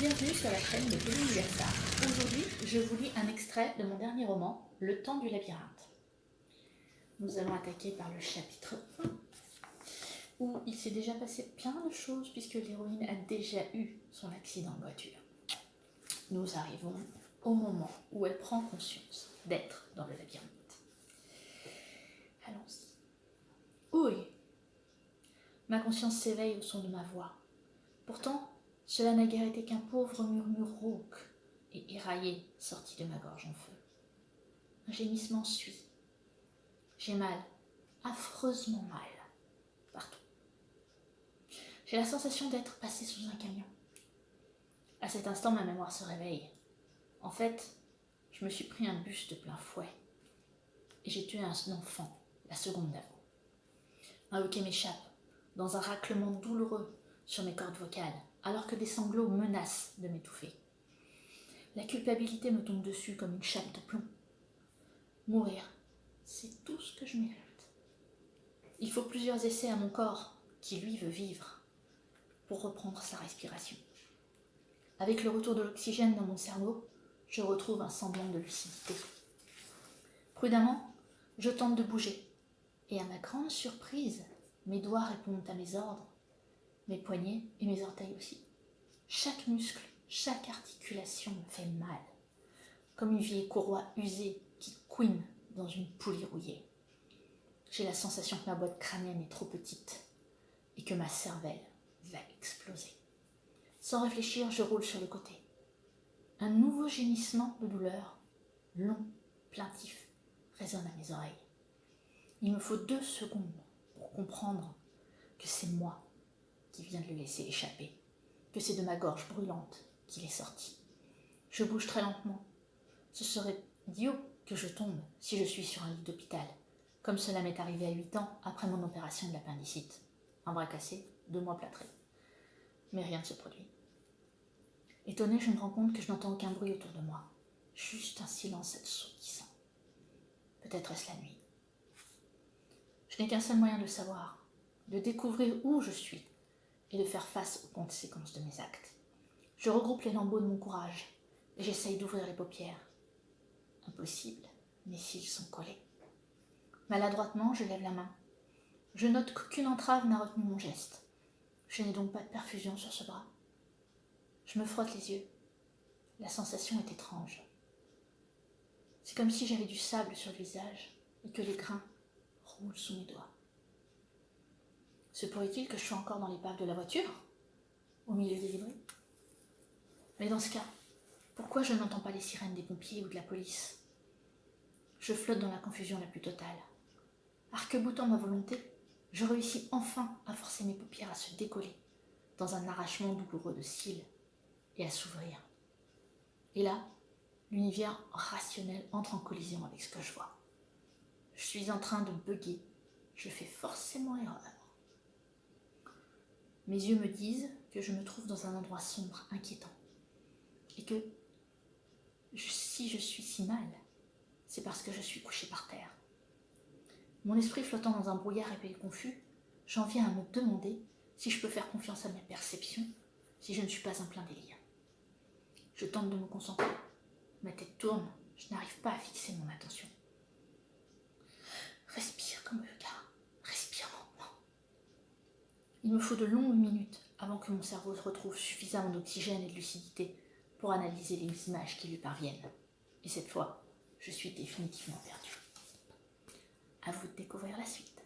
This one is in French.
Bienvenue sur la chaîne de Téléuniversal. Aujourd'hui, je vous lis un extrait de mon dernier roman, Le temps du labyrinthe. Nous allons attaquer par le chapitre 1, où il s'est déjà passé plein de choses puisque l'héroïne a déjà eu son accident de voiture. Nous arrivons au moment où elle prend conscience d'être dans le labyrinthe. Allons-y. Oui. Ma conscience s'éveille au son de ma voix. Pourtant, cela n'a guère été qu'un pauvre murmure rauque et éraillé sorti de ma gorge en feu. Un gémissement suit. J'ai mal, affreusement mal, partout. J'ai la sensation d'être passé sous un camion. À cet instant, ma mémoire se réveille. En fait, je me suis pris un bus de plein fouet et j'ai tué un enfant la seconde d'avant. Un hoquet m'échappe dans un raclement douloureux sur mes cordes vocales, alors que des sanglots menacent de m'étouffer. La culpabilité me tombe dessus comme une chape de plomb. Mourir, c'est tout ce que je mérite. Il faut plusieurs essais à mon corps, qui lui veut vivre, pour reprendre sa respiration. Avec le retour de l'oxygène dans mon cerveau, je retrouve un semblant de lucidité. Prudemment, je tente de bouger, et à ma grande surprise, mes doigts répondent à mes ordres, mes poignets et mes orteils aussi. Chaque muscle, chaque articulation me fait mal, comme une vieille courroie usée qui couine dans une poulie rouillée. J'ai la sensation que ma boîte crânienne est trop petite et que ma cervelle va exploser. Sans réfléchir, je roule sur le côté. Un nouveau gémissement de douleur, long, plaintif, résonne à mes oreilles. Il me faut 2 secondes pour comprendre que c'est moi qui viens de le laisser échapper, que c'est de ma gorge brûlante qu'il est sorti. Je bouge très lentement. Ce serait idiot que je tombe si je suis sur un lit d'hôpital, comme cela m'est arrivé à 8 ans après mon opération de l'appendicite. Un bras cassé, 2 mois plâtrés. Mais rien ne se produit. Étonnée, je me rends compte que je n'entends aucun bruit autour de moi. Juste un silence assourdissant. Peut-être est-ce la nuit. Je n'ai qu'un seul moyen de le savoir, de découvrir où je suis et de faire face aux conséquences de mes actes. Je regroupe les lambeaux de mon courage et j'essaye d'ouvrir les paupières. Impossible, mes cils sont collés. Maladroitement, je lève la main. Je note qu'aucune entrave n'a retenu mon geste. Je n'ai donc pas de perfusion sur ce bras. Je me frotte les yeux. La sensation est étrange. C'est comme si j'avais du sable sur le visage et que les grains roulent sous mes doigts. Se pourrait-il que je sois encore dans l'épave de la voiture, au milieu des débris? Mais dans ce cas, pourquoi je n'entends pas les sirènes des pompiers ou de la police? Je flotte dans la confusion la plus totale. Arc-boutant ma volonté, je réussis enfin à forcer mes paupières à se décoller dans un arrachement douloureux de cils et à s'ouvrir. Et là, l'univers rationnel entre en collision avec ce que je vois. Je suis en train de bugger, je fais forcément erreur. Mes yeux me disent que je me trouve dans un endroit sombre, inquiétant, et que si je suis si mal, c'est parce que je suis couchée par terre. Mon esprit flottant dans un brouillard épais et confus, j'en viens à me demander si je peux faire confiance à mes perceptions, si je ne suis pas en plein délire. Je tente de me concentrer, ma tête tourne, je n'arrive pas à fixer mon attention. Respire comme le gars, respire lentement. Il me faut de longues minutes avant que mon cerveau retrouve suffisamment d'oxygène et de lucidité pour analyser les images qui lui parviennent. Et cette fois, je suis définitivement perdue. À vous de découvrir la suite.